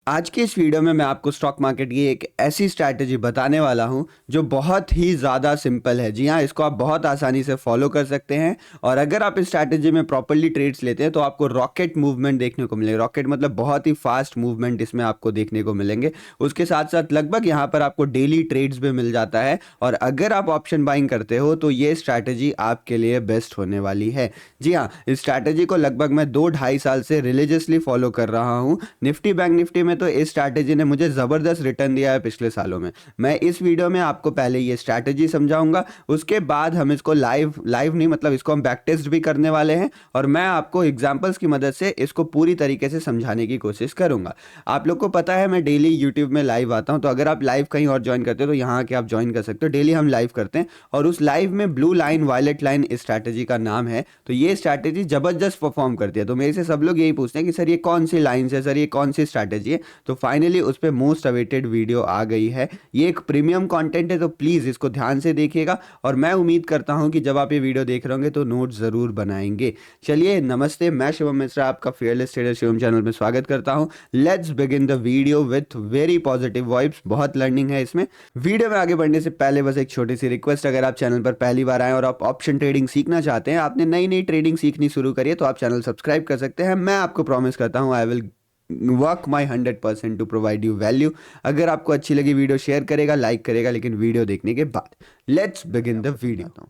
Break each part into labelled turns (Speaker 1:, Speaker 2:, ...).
Speaker 1: आज की इस वीडियो में मैं आपको स्टॉक मार्केट की एक ऐसी स्ट्रैटेजी बताने वाला हूं जो बहुत ही ज़्यादा सिंपल है। जी हाँ, इसको आप बहुत आसानी से फॉलो कर सकते हैं और अगर आप इस स्ट्रैटेजी में प्रॉपर्ली ट्रेड्स लेते हैं तो आपको रॉकेट मूवमेंट देखने को मिलेगा। रॉकेट मतलब बहुत ही फास्ट मूवमेंट इसमें आपको देखने को मिलेंगे। उसके साथ साथ लगभग यहाँ पर आपको डेली ट्रेड्स भी मिल जाता है और अगर आप ऑप्शन बाइंग करते हो तो ये स्ट्रैटेजी आपके लिए बेस्ट होने वाली है। जी हाँ, इस स्ट्रैटेजी को लगभग मैं 2-2.5 साल से रिलीजियसली फॉलो कर रहा हूँ। निफ्टी बैंक निफ्टी में तो इस स्ट्रैटेजी ने मुझे ज़बरदस्त रिटर्न दिया है पिछले सालों में। मैं इस वीडियो में आपको पहले ये स्ट्रैटेजी समझाऊंगा, उसके बाद हम इसको लाइव लाइव नहीं मतलब इसको हम बैक टेस्ट भी करने वाले हैं और मैं आपको एग्जांपल्स की मदद से इसको पूरी तरीके से समझाने की कोशिश करूंगा। आप लोग को पता है मैं डेली यूट्यूब में लाइव आता हूं, तो अगर आप लाइव कहीं और ज्वाइन करते हो तो यहाँ आके आप ज्वाइन कर सकते हो। डेली हम लाइव करते हैं और उस लाइव में ब्लू लाइन वायलेट लाइन इस स्ट्रैटेजी का नाम है। तो ये स्ट्रैटेजी जबरदस्त परफॉर्म करती है। तो मेरे से सब लोग यही पूछते हैं कि सर ये कौन सी लाइन है, सर ये कौन सी स्ट्रैटेजी है। तो फाइनली उस पर मोस्ट अवेटेड वीडियो आ गई है। ये एक प्रीमियम कंटेंट है, तो प्लीज़ इसको ध्यान से देखिएगा और मैं उम्मीद करता हूं कि जब आप ये वीडियो देख रहे होंगे तो नोट ज़रूर बनाएंगे। चलिए नमस्ते, मैं शिवम मिश्रा आपका फियरलेस ट्रेडर शिवम चैनल में स्वागत करता हूं। Let's begin the video with very positive vibes. बहुत लर्निंग है इसमें। वीडियो में आगे बढ़ने से पहले बस एक छोटी सी रिक्वेस्ट, अगर आप चैनल पर पहली बार आए और आप ऑप्शन ट्रेडिंग सीखना चाहते हैं, आपने नई नई ट्रेडिंग सीखनी शुरू करिए, तो आप चैनल सब्सक्राइब कर सकते हैं। मैं आपको प्रॉमिस करता हूं I will work my 100% to provide you value. अगर आपको अच्छी लगी वीडियो शेयर करेगा, लाइक करेगा, लेकिन वीडियो देखने के बाद। Let's begin the video.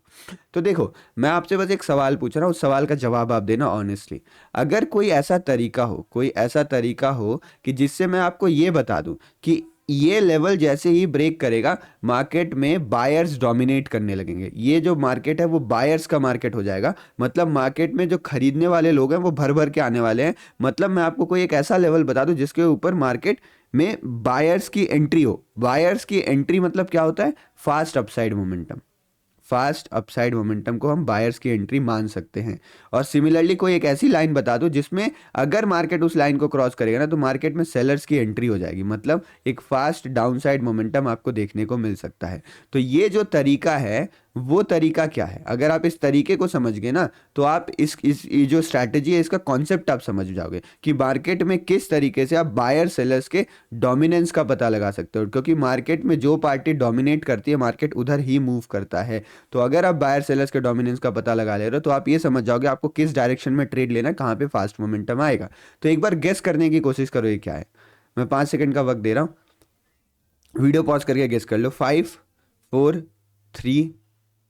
Speaker 1: तो देखो, मैं आपसे बस एक सवाल पूछ रहा हूँ, उस सवाल का जवाब आप देना ऑनेस्टली। अगर कोई ऐसा तरीका हो कि जिससे मैं आपको ये बता दूं कि ये लेवल जैसे ही ब्रेक करेगा मार्केट में बायर्स डोमिनेट करने लगेंगे, ये जो मार्केट है वो बायर्स का मार्केट हो जाएगा, मतलब मार्केट में जो खरीदने वाले लोग हैं वो भर भर के आने वाले हैं। मतलब मैं आपको कोई एक ऐसा लेवल बता दूं जिसके ऊपर मार्केट में बायर्स की एंट्री हो। बायर्स की एंट्री मतलब क्या होता है? Fast upside momentum. Fast upside momentum को हम बायर्स की एंट्री मान सकते हैं। और सिमिलरली कोई एक ऐसी लाइन बता दो जिसमें अगर मार्केट उस लाइन को क्रॉस करेगा ना तो मार्केट में सेलर्स की एंट्री हो जाएगी, मतलब एक फास्ट डाउनसाइड मोमेंटम आपको देखने को मिल सकता है। तो ये जो तरीका है वो तरीका क्या है? अगर आप इस तरीके को समझ गए ना तो आप इस ये जो स्ट्रैटेजी है इसका कॉन्सेप्ट आप समझ जाओगे कि मार्केट में किस तरीके से आप बायर सेलर्स के डोमिनेंस का पता लगा सकते हो, क्योंकि मार्केट में जो पार्टी डोमिनेट करती है मार्केट उधर ही मूव करता है। तो अगर आप बायर सेलर्स के डोमिनेंस का पता लगा ले रहे हो तो आप ये समझ जाओगे आपको किस डायरेक्शन में ट्रेड लेना है, कहाँ पे फास्ट मोमेंटम आएगा। तो एक बार गेस करने की कोशिश करो ये क्या है। मैं 5 सेकंड का वक्त दे रहा हूँ, वीडियो पॉज करके गेस कर लो। 5, 4, 3,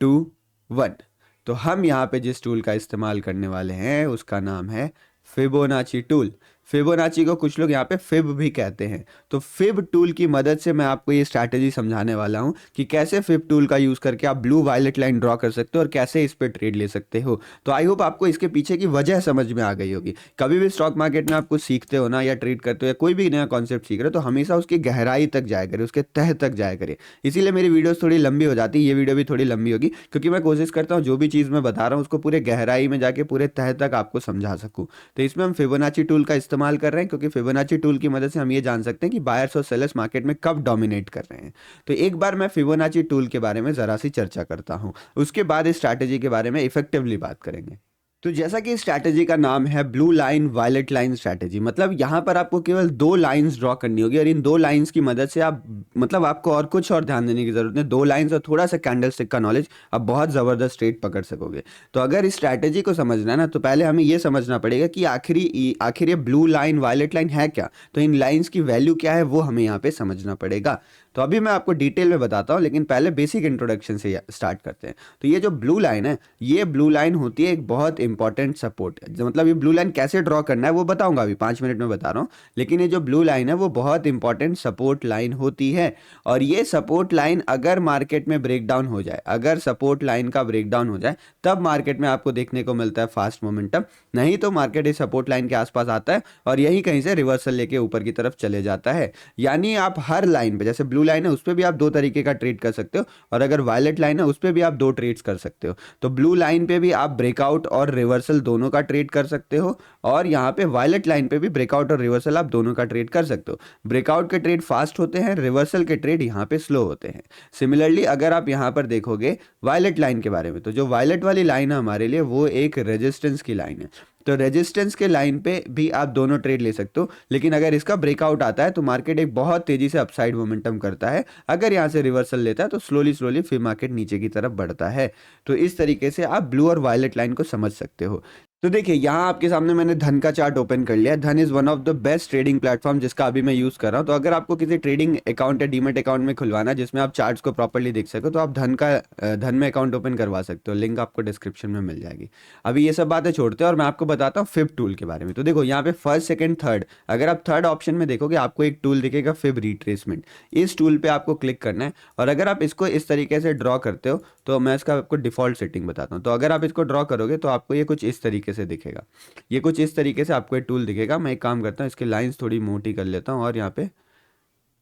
Speaker 1: 2, 1। तो हम यहाँ पे जिस टूल का इस्तेमाल करने वाले हैं उसका नाम है फिबोनाची टूल। फिबोनाची को कुछ लोग यहाँ पे फिब भी कहते हैं। तो फिब टूल की मदद से मैं आपको ये स्ट्रैटेजी समझाने वाला हूँ कि कैसे फिब टूल का यूज़ करके आप ब्लू वायलेट लाइन ड्रॉ कर सकते हो और कैसे इस पे ट्रेड ले सकते हो। तो आई होप आपको इसके पीछे की वजह समझ में आ गई होगी। कभी भी स्टॉक मार्केट में आप कुछ सीखते हो ना या ट्रेड करते हो या कोई भी नया कॉन्सेप्ट सीख रहे हो तो हमेशा उसकी गहराई तक जाया करें, उसके तह तक जाया करें। इसीलिए मेरी वीडियोस थोड़ी लंबी हो जाती है, ये वीडियो भी थोड़ी लंबी होगी क्योंकि मैं कोशिश करता हूँ जो भी चीज़ मैं बता रहा हूँ उसको पूरे गहराई में जाके पूरे तह तक आपको समझा सकूँ। तो इसमें हम फिबोनाची टूल का इस्तेमाल कर रहे हैं क्योंकि फिबोनाची टूल की मदद से हम ये जान सकते हैं कि बायर्स और सेलर्स मार्केट में कब डोमिनेट कर रहे हैं। तो एक बार मैं फिबोनाची टूल के बारे में ज़रा सी चर्चा करता हूँ, उसके बाद इस स्ट्रैटेजी के बारे में इफेक्टिवली बात करेंगे। तो जैसा कि स्ट्रैटेजी का नाम है blue line violet line strategy, मतलब यहाँ पर आपको केवल 2 लाइंस ड्रॉ करनी होगी और इन 2 लाइंस की मदद से आप मतलब आपको और कुछ और ध्यान देने की जरूरत नहीं, 2 लाइंस और थोड़ा सा कैंडल स्टिक का नॉलेज आप बहुत ज़बरदस्त ट्रेड पकड़ सकोगे। तो अगर इस स्ट्रैटेजी को समझना है ना तो पहले हमें ये समझना पड़ेगा कि आखिर ये ब्लू लाइन वायलेट लाइन है क्या। तो इन लाइंस की वैल्यू क्या है वो हमें यहाँ पे समझना पड़ेगा। तो अभी मैं आपको डिटेल में बताता हूँ, लेकिन पहले बेसिक इंट्रोडक्शन से स्टार्ट करते हैं। तो ये जो ब्लू लाइन है, ये ब्लू लाइन होती है एक बहुत इंपॉर्टेंट सपोर्ट। मतलब ये ब्लू लाइन कैसे ड्रॉ करना है वो बताऊंगा, अभी 5 मिनट में बता रहा हूँ। लेकिन ये जो ब्लू लाइन है वो बहुत इंपॉर्टेंट सपोर्ट लाइन होती है और ये सपोर्ट लाइन अगर मार्केट में ब्रेकडाउन हो जाए, अगर सपोर्ट लाइन का ब्रेकडाउन हो जाए तब मार्केट में आपको देखने को मिलता है फास्ट मोमेंटम। नहीं तो मार्केट इस सपोर्ट लाइन के आसपास आता है और यही कहीं से रिवर्सल लेके ऊपर की तरफ चले जाता है। यानी आप हर लाइन पे, जैसे ब्लू लाइन है उस पर भी आप 2 तरीके का ट्रेड कर सकते हो और अगर वायलेट लाइन है उस पर भी आप 2 ट्रेड्स कर सकते हो। तो ब्लू लाइन पे भी आप ब्रेकआउट और रिवर्सल दोनों का ट्रेड कर सकते हो और यहाँ पे वायलेट लाइन पे भी ब्रेकआउट और रिवर्सल आप दोनों का ट्रेड कर सकते हो। ब्रेकआउट के ट्रेड फास्ट होते हैं, रिवर्सल के ट्रेड यहाँ पे स्लो होते हैं। सिमिलरली अगर आप यहाँ पर देखोगे वायलेट लाइन के बारे में, तो जो वायलेट वाली लाइन है हमारे लिए वो एक रेजिस्टेंस की लाइन है। तो रेजिस्टेंस के लाइन पे भी आप दोनों ट्रेड ले सकते हो, लेकिन अगर इसका ब्रेकआउट आता है तो मार्केट एक बहुत तेजी से अपसाइड मोमेंटम करता है। अगर यहाँ से रिवर्सल लेता है तो स्लोली स्लोली फिर मार्केट नीचे की तरफ बढ़ता है। तो इस तरीके से आप ब्लू और वायलेट लाइन को समझ सकते हो। तो देखिए यहाँ आपके सामने मैंने धन का चार्ट ओपन कर लिया। धन is one of the best trading platform जिसका अभी मैं यूज कर रहा हूँ। तो अगर आपको किसी ट्रेडिंग अकाउंट या डीमेट अकाउंट में खुलवाना है जिसमें आप चार्ट्स को प्रॉपर्ली देख सको, तो आप धन में अकाउंट ओपन करवा सकते हो। लिंक आपको डिस्क्रिप्शन में मिल जाएगी। अभी ये सब बातें छोड़ते हैं और मैं आपको बताता हूँ फिब टूल के बारे में। तो देखो यहाँ पे फर्स्ट सेकंड थर्ड, अगर आप थर्ड ऑप्शन में देखोगे आपको एक टूल दिखेगा फिब रिट्रेसमेंट। इस टूल पे आपको क्लिक करना है और अगर आप इसको इस तरीके से ड्रॉ करते हो तो मैं इसका आपको डिफॉल्ट सेटिंग बताता हूँ। तो अगर आप इसको ड्रॉ करोगे तो आपको ये कुछ इस तरीके से दिखेगा। ये कुछ इस तरीके से आपको एक टूल दिखेगा। मैं एक काम करता हूँ, इसकी लाइंस थोड़ी मोटी कर लेता हूँ और यहाँ पे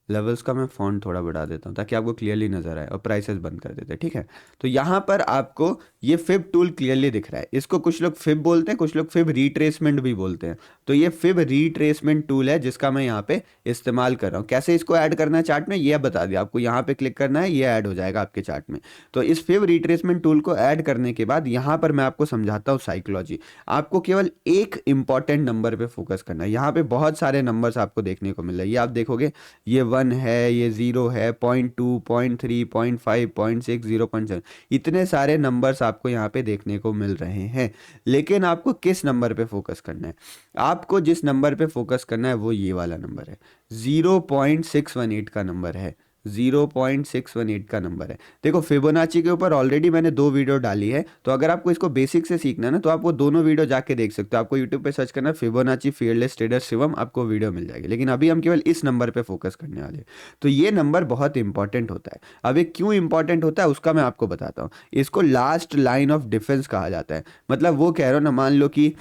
Speaker 1: लेवल्स का मैं फॉन्ट थोड़ा बढ़ा देता हूँ ताकि आपको क्लियरली नजर आए, और प्राइसेस बंद कर देते हैं, ठीक है। तो यहाँ पर आपको ये फिब टूल क्लियरली दिख रहा है। इसको कुछ लोग फिब बोलते हैं, कुछ लोग फिब रिट्रेसमेंट भी बोलते हैं। तो ये फिब रिट्रेसमेंट टूल है जिसका मैं यहाँ पे इस्तेमाल कर रहा हूँ। कैसे इसको ऐड करना है चार्ट में ये बता दिया आपको। यहाँ पे क्लिक करना है, ये ऐड हो जाएगा आपके चार्ट में। तो इस फिब रिट्रेसमेंट टूल को ऐड करने के बाद यहाँ पर मैं आपको समझाता हूँ साइकोलॉजी। आपको केवल एक इंपॉर्टेंट नंबर पे फोकस करना है। यहाँ पे बहुत सारे नंबर्स आपको देखने को मिल रहे हैं। ये आप देखोगे, ये 1 है, ये 0 है, 0.2, 0.3, 0.5, 0.6, 0.7, इतने सारे नंबर्स आपको यहाँ पे देखने को मिल रहे हैं। लेकिन आपको किस नंबर पे फोकस करना है? आपको जिस नंबर पे फोकस करना है वो ये वाला नंबर है, 0.618 का नंबर है। 0.618 का नंबर है। देखो फिबोनाची के ऊपर ऑलरेडी मैंने 2 वीडियो डाली है। तो अगर आपको इसको बेसिक से सीखना है ना, तो आप वो दोनों वीडियो जाके देख सकते हो। आपको यूट्यूब पे सर्च करना फिबोनाची फियरलेस ट्रेडर शिवम, आपको वीडियो मिल जाएगी। लेकिन अभी हम केवल इस नंबर पे फोकस करने वाले हैं। तो ये नंबर बहुत इंपॉर्टेंट होता है। अब ये क्यों इंपॉर्टेंट होता है उसका मैं आपको बताता हूँ। इसको लास्ट लाइन ऑफ डिफेंस कहा जाता है। मतलब वो कह रहा हूँ ना, मान लो कि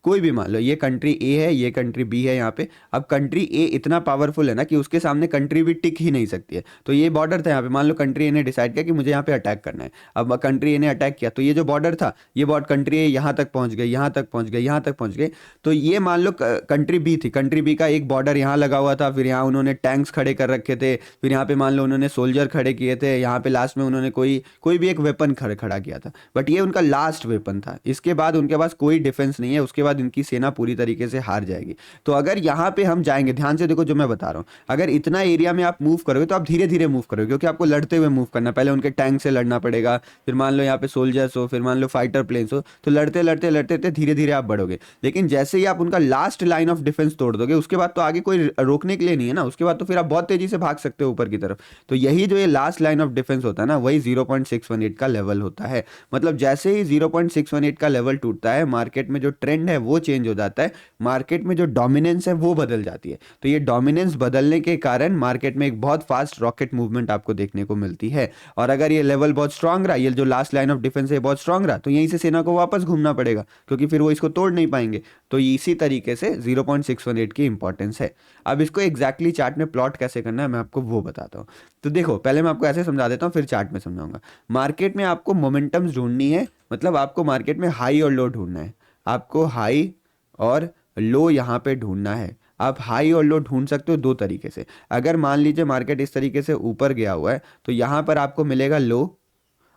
Speaker 1: कोई भी, मान लो ये कंट्री ए है, ये कंट्री बी है यहाँ पे। अब कंट्री ए इतना पावरफुल है ना कि उसके सामने कंट्री भी टिक ही नहीं सकती है। तो ये बॉर्डर था यहाँ पे, मान लो कंट्री ए ने डिसाइड किया कि मुझे यहाँ पे अटैक करना है। अब कंट्री ए ने अटैक किया तो ये जो बॉर्डर था, ये बॉर्डर कंट्री ए यहाँ तक पहुँच गए, यहाँ तक पहुँच गए, यहाँ तक पहुँच गए। तो ये मान लो कंट्री बी थी, कंट्री बी का एक बॉर्डर यहाँ लगा हुआ था, फिर यहाँ उन्होंने टैंक्स खड़े कर रखे थे, फिर यहाँ पे मान लो उन्होंने सोल्जर खड़े किए थे, यहाँ पे लास्ट में उन्होंने कोई भी एक वेपन खड़ा किया था। बट ये उनका लास्ट वेपन था। इसके बाद उनके पास कोई डिफेंस नहीं है। उसके बाद इनकी सेना पूरी तरीके से हार जाएगी। तो अगर यहाँ पे हम जाएंगे, ध्यान से देखो जो मैं बता रहा हूँ, अगर इतना एरिया में आप मूव करोगे तो आप धीरे धीरे मूव करोगे, क्योंकि आपको लड़ते हुए मूव करना। पहले उनके टैंक से लड़ना पड़ेगा, फिर मान लो यहाँ पे सोल्जर्स हो, फिर मान लो फाइटर प्लेन्स हो, तो लड़ते लड़ते लड़ते लड़ते धीरे धीरे आप बढ़ोगे। लेकिन जैसे ही आप उनका लास्ट लाइन ऑफ डिफेंस तोड़ दोगे, उसके बाद तो आगे कोई रोकने के लिए नहीं है ना। उसके बाद तो फिर आप बहुत तेजी से भाग सकते हो ऊपर की तरफ। तो यही जो ये लास्ट लाइन ऑफ डिफेंस होता है ना, वही 0.618 का लेवल होता है। मतलब जैसे ही 0.618 का लेवल टूटता है, मार्केट में जो ट्रेंड है वो चेंज हो जाता है, मार्केट में जो डोमिनेंस है वो बदल जाती है। तो ये डोमिनेंस बदलने के कारण मार्केट में एक बहुत फास्ट रॉकेट मूवमेंट आपको देखने को मिलती है। और अगर ये लेवल बहुत स्ट्रांग रहा, ये जो लास्ट लाइन ऑफ डिफेंस है बहुत स्ट्रांग रहा, तो यहीं से सेना को वापस घूमना पड़ेगा, क्योंकि फिर वो इसको तोड़ नहीं पाएंगे। तो इसी तरीके से 0.618 की इंपॉर्टेंस है। अब इसको एग्जैक्टली चार्ट में प्लॉट कैसे करना है मैं आपको वो बताता हूँ। तो देखो पहले मैं आपको ऐसे समझा देता हूँ, फिर चार्ट में समझाऊंगा। मार्केट में आपको मोमेंटम्स ढूंढनी है, मतलब आपको मार्केट में हाई और लो ढूंढना है। आपको हाई और लो यहाँ पे ढूंढना है। आप हाई और लो ढूंढ सकते हो 2 तरीके से। अगर मान लीजिए मार्केट इस तरीके से ऊपर गया हुआ है, तो यहाँ पर आपको मिलेगा लो,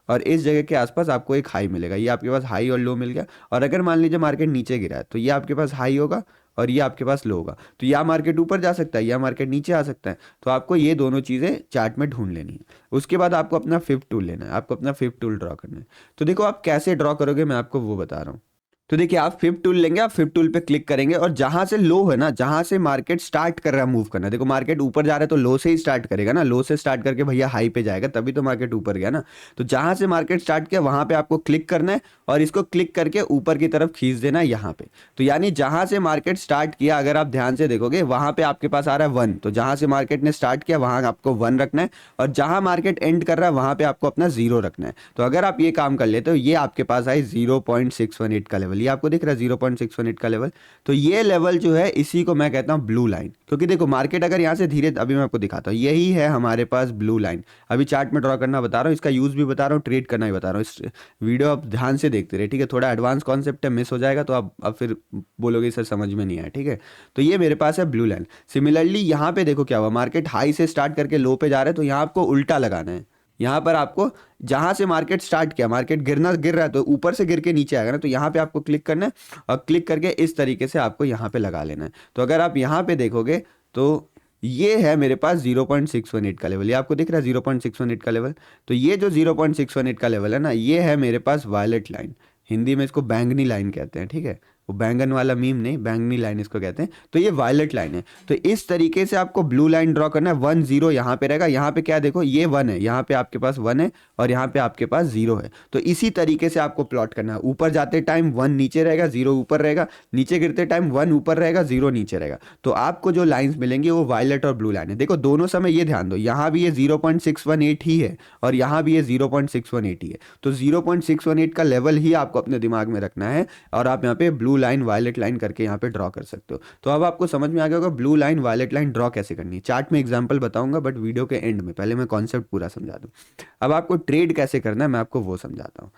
Speaker 1: और इस जगह के आसपास आपको एक हाई मिलेगा। ये आपके पास हाई और लो मिल गया। और अगर मान लीजिए मार्केट नीचे गिरा है, तो ये आपके पास हाई होगा और ये आपके पास लो होगा। तो या मार्केट ऊपर जा सकता है या मार्केट नीचे आ सकता है। तो आपको ये दोनों चीज़ें चार्ट में ढूंढ लेनी है। उसके बाद आपको अपना फिफ्थ टूल लेना है, आपको अपना फिफ्थ टूल ड्रॉ करना है। तो देखो आप कैसे ड्रॉ करोगे मैं आपको वो बता रहा हूँ। तो देखिए आप फिफ्थ टूल लेंगे, आप फिफ्थ टूल पे क्लिक करेंगे और जहां से लो है ना, जहां से मार्केट स्टार्ट कर रहा है मूव करना, देखो मार्केट ऊपर जा रहा है तो लो से ही स्टार्ट करेगा ना। लो से स्टार्ट करके भैया हाई पे जाएगा, तभी तो मार्केट ऊपर गया ना। तो जहां से मार्केट स्टार्ट किया वहां पे आपको क्लिक करना है और इसको क्लिक करके ऊपर की तरफ खींच देना है यहाँ पे। तो यानी जहां से मार्केट स्टार्ट किया, अगर आप ध्यान से देखोगे वहां पे आपके पास आ रहा है 1। तो जहां से मार्केट ने स्टार्ट किया वहां आपको 1 रखना है, और जहां मार्केट एंड कर रहा है वहां पे आपको अपना 0 रखना है। तो अगर आप ये काम कर लेते हो, ये आपके पास आए 0.618 का लेवल। ये आपको दिख रहा है 0.618 का लेवल। तो ये लेवल जो है इसी को मैं कहता हूं ब्लू लाइन, क्योंकि देखो मार्केट अगर यहां से धीरे, अभी मैं आपको दिखाता हूं, यही है हमारे पास ब्लू लाइन। अभी चार्ट में ड्रॉ करना बता रहा हूं, इसका यूज भी बता रहा हूं, ट्रेड करना भी बता रहा हूं। इस वीडियो आप ध्यान से देखते रहे, ठीक है। थोड़ा एडवांस कॉन्सेप्ट है, मिस हो जाएगा तो आप अब फिर बोलोगे सर समझ में नहीं आया, ठीक है। तो ये मेरे पास है ब्लू लाइन। सिमिलरली यहाँ पे देखो क्या हुआ, मार्केट हाई से स्टार्ट करके लो पे जा रहा है, तो यहाँ आपको उल्टा लगाना है। यहाँ पर आपको जहाँ से मार्केट स्टार्ट किया, मार्केट गिर रहा है तो ऊपर से गिर के नीचे आएगा ना, तो यहाँ पे आपको क्लिक करना है और क्लिक करके इस तरीके से आपको यहाँ पे लगा लेना है। तो अगर आप यहाँ पे देखोगे तो ये है मेरे पास 0.618 का लेवल, ये आपको दिख रहा है 0.618 का लेवल। तो ये जो 0.618 का लेवल है ना, ये है मेरे पास वायलेट लाइन, हिंदी में इसको बैंगनी लाइन कहते हैं, ठीक है, वो बैंगन वाला मीम नहीं, बैंगनी लाइन इसको कहते हैं। तो ये वायलेट लाइन है। तो इस तरीके से आपको ब्लू लाइन ड्रॉ करना है, 1 0 यहाँ पे रहेगा, यहाँ पे क्या देखो ये 1 है, यहाँ पे आपके पास 1 है और यहाँ पे आपके पास 0 है। तो इसी तरीके से आपको प्लॉट करना है, ऊपर जाते टाइम 1 नीचे रहेगा, 0 ऊपर रहेगा, नीचे गिरते टाइम 1 ऊपर रहेगा, 0 नीचे रहेगा। तो आपको जो लाइन्स मिलेंगी वो वायलेट और ब्लू लाइन है। देखो दोनों समय ये ध्यान दो, यहाँ भी ये 0.618 ही है और यहाँ भी ये 0.618 ही है। तो 0.618 का लेवल ही आपको अपने दिमाग में रखना है और आप यहाँ पे ब्लू लाइन वायलेट लाइन करके यहाँ पे ड्रॉ कर सकते हो। तो अब आपको समझ में आ गया होगा blue line violet line draw कैसे करनी है। चार्ट में एग्जांपल बताऊंगा बट वीडियो के एंड में, पहले मैं कॉन्सेप्ट पूरा समझा दूं। अब आपको ट्रेड कैसे करना है मैं आपको वो समझाता हूँ।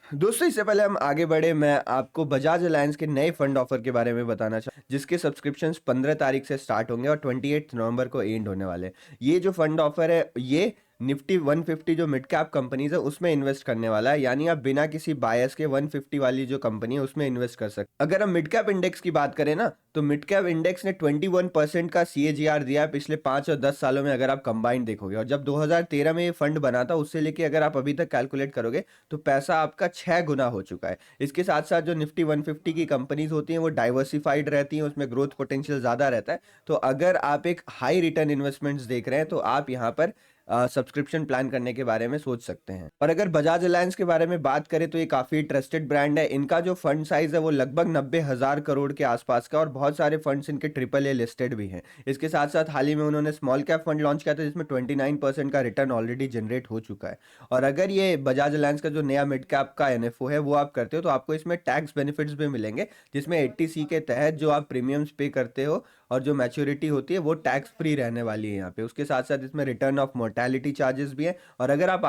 Speaker 1: दोस्तों इससे पहले हम आगे बढ़े, मैं आपको बजाज अलायंस के नए फंड ऑफर के बारे में बताना चाहूँ, जिसके सब्सक्रिप्शन 15 तारीख से स्टार्ट होंगे और 28 नवंबर को एंड होने वाले। ये जो फंड ऑफर है ये निफ्टी 150 जो मिड कैप कंपनीज है उसमें इन्वेस्ट करने वाला है, यानी आप बिना किसी बायस के 150 वाली जो कंपनी है उसमें इन्वेस्ट कर सकते। अगर हम मिड कैप इंडेक्स की बात करें ना, तो मिड कैप इंडेक्स ने 21% का CAGR दिया है पिछले 5 और 10 सालों में, अगर आप कंबाइंड देखोगे। और जब 2013 में ये फंड बना था उससे लेके अगर आप अभी तक कैलकुलेट करोगे तो पैसा आपका 6 गुना हो चुका है। इसके साथ साथ जो निफ्टी 150 की कंपनीज होती हैं वो डाइवर्सिफाइड रहती हैं, उसमें ग्रोथ पोटेंशियल ज़्यादा रहता है। तो अगर आप एक हाई रिटर्न इन्वेस्टमेंट्स देख रहे हैं तो आप यहाँ पर सब्सक्रिप्शन प्लान करने के बारे में सोच सकते हैं। और अगर बजाज अलायंस के बारे में बात करें तो ये काफ़ी ट्रस्टेड ब्रांड है। इनका जो फंड साइज है वो लगभग 90,000 करोड़ के आसपास का, और बहुत सारे फंड्स इनके AAA लिस्टेड भी हैं। इसके साथ साथ हाल ही में उन्होंने स्मॉल कैप फंड लॉन्च किया था जिसमें 29% का रिटर्न ऑलरेडी जनरेट हो चुका है। और अगर ये बजाज अलायंस का जो नया मिड कैप का NFO है वो आप करते हो तो आपको इसमें टैक्स बेनिफिट्स भी मिलेंगे, जिसमें 80C के तहत जो आप प्रीमियम्स पे करते हो और जो मैच्योरिटी होती है वो टैक्स फ्री रहने वाली है यहाँ पे। उसके साथ साथ इसमें रिटर्न ऑफ मोर्टेलिटी चार्जेस भी है, और अगर आप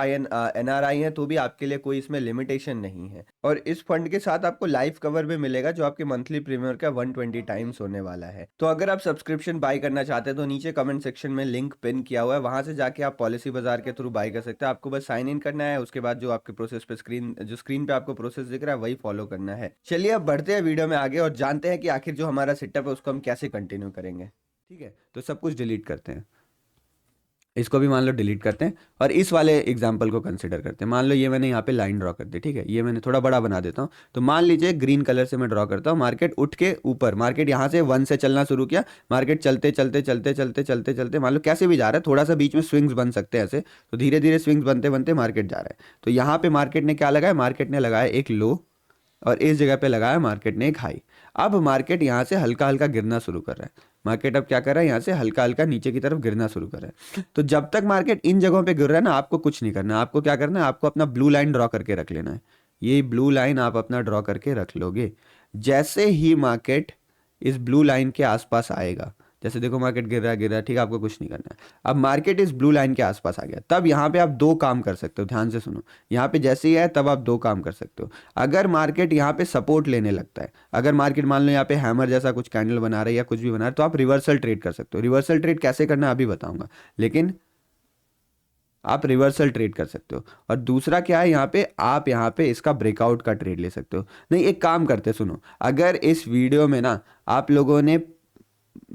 Speaker 1: NRI हैं तो भी आपके लिए कोई इसमें लिमिटेशन नहीं है। और इस फंड के साथ आपको लाइफ कवर भी मिलेगा जो आपके मंथली प्रीमियम का 120 टाइम्स होने वाला है। तो अगर आप सब्सक्रिप्शन बाय करना चाहते हैं तो नीचे कमेंट सेक्शन में लिंक पिन किया हुआ है, वहां से जाके आप पॉलिसी बाजार के थ्रू बाय कर सकते हैं। आपको बस साइन इन करना है, उसके बाद जो आपके प्रोसेस पे स्क्रीन पे आपको प्रोसेस दिख रहा है वही फॉलो करना है। चलिए अब बढ़ते हैं वीडियो में आगे और जानते हैं कि आखिर जो हमारा सेटअप है उसको हम कैसे कंटिन्यू करेंगे। ठीक है, तो सब कुछ डिलीट करते हैं, इसको भी मान लो डिलीट करते हैं और इस वाले एग्जाम्पल को कंसिडर करते हैं। मान लो ये मैंने यहाँ पे लाइन ड्रॉ कर दी, ठीक है, ये मैंने थोड़ा बड़ा बना देता हूँ। तो मान लीजिए ग्रीन कलर से मैं ड्रॉ करता हूँ, मार्केट उठ के ऊपर, मार्केट यहाँ से 1 से चलना शुरू किया, मार्केट चलते चलते चलते चलते चलते चलते मान लो कैसे भी जा रहा है, थोड़ा सा बीच में स्विंग्स बन सकते हैं ऐसे, तो धीरे धीरे स्विंग्स बनते बनते मार्केट जा रहा है। तो यहाँ पे मार्केट ने क्या लगाया, मार्केट ने लगाया एक लो और इस जगह पे लगाया मार्केट ने एक हाई। अब मार्केट यहाँ से हल्का हल्का गिरना शुरू कर रहा है, मार्केट अब क्या कर रहा है, यहाँ से हल्का हल्का नीचे की तरफ गिरना शुरू कर रहा है। तो जब तक मार्केट इन जगहों पे गिर रहा है ना, आपको कुछ नहीं करना है। आपको क्या करना है, आपको अपना ब्लू लाइन ड्रॉ करके रख लेना है। ये ब्लू लाइन आप अपना ड्रॉ करके रख लोगे। जैसे ही मार्केट इस ब्लू लाइन के आसपास आएगा, जैसे देखो मार्केट गिर रहा है, ठीक है, आपको कुछ नहीं करना है। अब मार्केट इस ब्लू लाइन के आसपास आ गया, तब यहाँ पे आप 2 काम कर सकते हो, ध्यान से सुनो। यहाँ पे जैसे ही है तब आप 2 काम कर सकते हो। अगर मार्केट यहाँ पे सपोर्ट लेने लगता है, अगर मार्केट मान लो यहाँ पे हैमर जैसा कुछ कैंडल बना रहा है या कुछ भी बना रहा है, तो आप रिवर्सल ट्रेड कर सकते हो। रिवर्सल ट्रेड कैसे करना है अभी बताऊंगा, लेकिन आप रिवर्सल ट्रेड कर सकते हो। और दूसरा क्या है, आप यहाँ पे इसका ब्रेकआउट का ट्रेड ले सकते हो। नहीं, एक काम करते, सुनो, अगर इस वीडियो में ना आप लोगों ने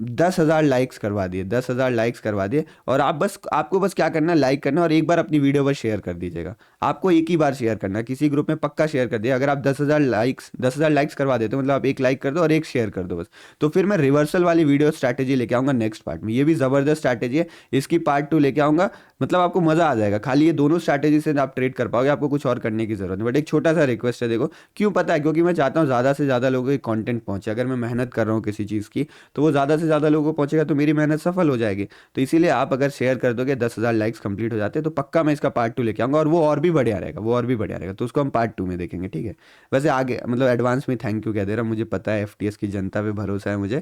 Speaker 1: 10,000 लाइक्स करवा दिए, 10,000 लाइक्स करवा दिए, और आपको बस क्या करना है, लाइक करना और एक बार अपनी वीडियो बस शेयर कर दीजिएगा। आपको एक ही बार शेयर करना है, किसी ग्रुप में पक्का शेयर कर दिया। अगर आप 10,000 लाइक्स करवा देते हो, मतलब आप एक लाइक कर दो और एक शेयर कर दो बस, तो फिर मैं रिवर्सल वाली वीडियो स्ट्रैटेजी लेके आऊँगा नेक्स्ट पार्ट में। ये भी ज़बरदस्त स्ट्रैटेजी है, इसकी पार्ट 2 लेके आऊँगा। मतलब आपको मज़ा आ जाएगा। खाली ये दोनों स्ट्रैटेजी से आप ट्रेड कर पाओगे, आपको कुछ और करने की जरूरत नहीं। बट एक छोटा सा रिक्वेस्ट है, देखो क्यों पता है, क्योंकि मैं चाहता हूँ ज़्यादा से ज़्यादा लोगों के कंटेंट पहुँचे। अगर मैं मेहनत कर रहा हूँ किसी चीज़ की तो वो ज़्यादा से ज़्यादा लोगों को पहुँचेगा तो मेरी मेहनत सफल हो जाएगी। तो इसीलिए आप अगर शेयर कर दोगे, 10,000 लाइक्स कंप्लीट हो जाते हैं, तो पक्का मैं इसका पार्ट 2 लेके आऊँगा, और वो और भी बढ़िया रहेगा, वो और भी बढ़िया रहेगा। तो उसको हम पार्ट 2 में देखेंगे, ठीक है। वैसे आगे मतलब एडवांस में थैंक यू कह दे रहा हूँ, मुझे पता है FTS की जनता पे भरोसा है मुझे,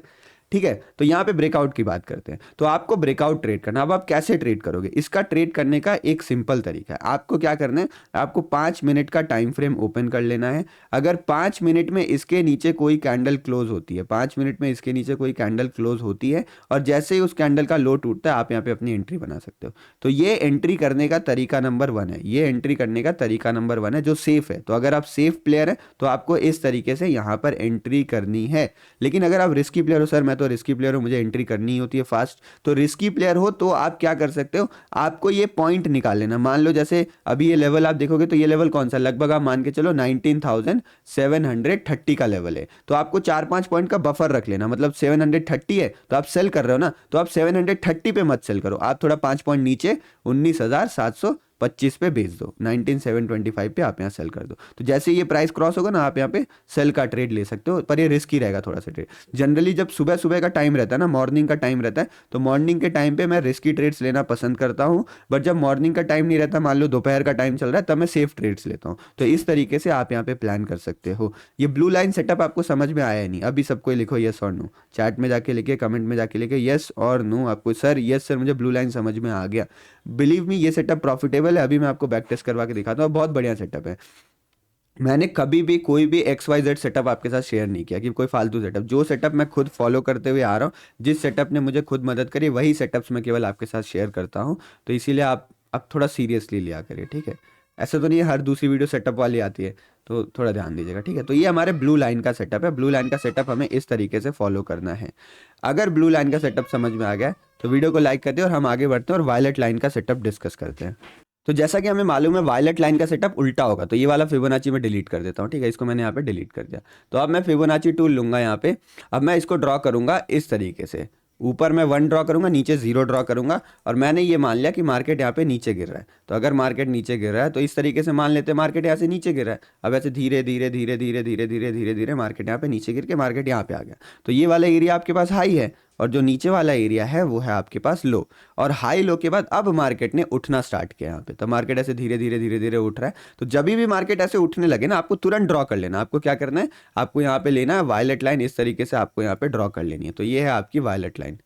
Speaker 1: ठीक है। तो यहाँ पे ब्रेकआउट की बात करते हैं। तो आपको ब्रेकआउट ट्रेड करना, अब आप कैसे ट्रेड करोगे, इसका ट्रेड करने का एक सिंपल तरीका है। आपको क्या करना है, आपको 5 मिनट का टाइम फ्रेम ओपन कर लेना है। अगर 5 मिनट में इसके नीचे कोई कैंडल क्लोज होती है, 5 मिनट में इसके नीचे कोई कैंडल क्लोज होती है और जैसे ही उस कैंडल का लो टूटता है, आप यहाँ पे अपनी एंट्री बना सकते हो। तो ये एंट्री करने का तरीका नंबर 1 है, ये एंट्री करने का तरीका नंबर 1 है जो सेफ है। तो अगर आप सेफ प्लेयर है तो आपको इस तरीके से यहाँ पर एंट्री करनी है। लेकिन अगर आप रिस्की प्लेयर हो, सर मैं तो रिस्की प्लेयर हूँ, मुझे एंट्री करनी होती है फास्ट, तो रिस्की प्लेयर हो तो आप क्या कर सकते हो, आपको ये पॉइंट निकाल लेना। मान लो जैसे अभी ये लेवल आप देखोगे तो ये लेवल कौन सा, लगभग आप मान के चलो 19,730 का लेवल है। तो आपको 4-5 पॉइंट का बफर रख लेना, मतलब 730 है तो आप सेल कर रहे हो ना, तो आप 730 पे मत सेल करो, आप थोड़ा 5 पॉइंट नीचे 19,725 पे बेच दो, 19,725 पे आप यहाँ सेल कर दो। तो जैसे ये प्राइस क्रॉस होगा ना, आप यहाँ पे सेल का ट्रेड ले सकते हो, पर ये रिस्की रहेगा थोड़ा सा ट्रेड। जनरली जब सुबह सुबह का टाइम रहता है ना, मॉर्निंग का टाइम रहता है, तो मॉर्निंग के टाइम पे मैं रिस्की ट्रेड्स लेना पसंद करता हूँ। बट जब मॉर्निंग का टाइम नहीं रहता, मान लो दोपहर का टाइम चल रहा है, तब मैं सेफ ट्रेड्स लेता हूँ। तो इस तरीके से आप यहाँ पे प्लान कर सकते हो। ये ब्लू लाइन सेटअप आपको समझ में आया नहीं, अभी सबको लिखो यस और नो, चैट में जाके लिखे, कमेंट में जाके लिखे यस और नो आपको, सर यस सर मुझे ब्लू लाइन समझ में आ गया। बिलीव मी ये सेटअप प्रॉफिटेबल है, अभी मैं आपको बैक टेस्ट करवा के दिखाता हूँ, बहुत बढ़िया सेटअप है। मैंने कभी भी कोई भी XYZ सेटअप आपके साथ शेयर नहीं किया कि कोई फालतू सेटअप, जो सेटअप मैं खुद फॉलो करते हुए आ रहा हूँ, जिस सेटअप ने मुझे खुद मदद करी, वही सेटअप्स मैं केवल आपके साथ शेयर करता हूँ। तो इसीलिए आप अब थोड़ा सीरियसली लिया करिए, ठीक है। ऐसा तो नहीं है हर दूसरी वीडियो सेटअप वाली आती है, तो थोड़ा ध्यान दीजिएगा, ठीक है। तो ये हमारे ब्लू लाइन का सेटअप है, ब्लू लाइन का सेटअप हमें इस तरीके से फॉलो करना है। अगर ब्लू लाइन का सेटअप समझ में आ गया तो वीडियो को लाइक कर दिए और हम आगे बढ़ते हैं और वायलेट लाइन का सेटअप डिस्कस करते हैं। तो जैसा कि हमें मालूम है वायलेट लाइन का सेटअप उल्टा होगा, तो ये वाला फिबोनाची में डिलीट कर देता हूँ, ठीक है। इसको मैंने यहाँ पे डिलीट कर दिया। तो अब मैं फिबोनाची टूल लूंगा यहाँ पे, अब मैं इसको ड्रॉ करूंगा इस तरीके से, ऊपर मैं 1 ड्रॉ करूंगा, नीचे 0 ड्रॉ करूंगा, और मैंने ये मान लिया कि मार्केट यहाँ पे नीचे गिर रहा है। तो अगर मार्केट नीचे गिर रहा है तो इस तरीके से मान लेते हैं मार्केट यहाँ से नीचे गिर रहा है। अब ऐसे धीरे धीरे धीरे धीरे धीरे धीरे धीरे धीरे मार्केट यहाँ पे नीचे गिर के मार्केट यहाँ पे आ गया। तो ये वाला एरिया आपके पास हाई है और जो नीचे वाला एरिया है वो है आपके पास लो, और हाई लो के बाद अब मार्केट ने उठना स्टार्ट किया यहाँ पे। तो मार्केट ऐसे धीरे धीरे धीरे धीरे उठ रहा है। तो जब भी मार्केट ऐसे उठने लगे ना, आपको तुरंत ड्रॉ कर लेना। आपको क्या करना है, आपको यहाँ पे लेना है वायलेट लाइन, इस तरीके से आपको यहाँ पे ड्रॉ कर लेनी है। तो ये है आपकी वायलेट लाइन,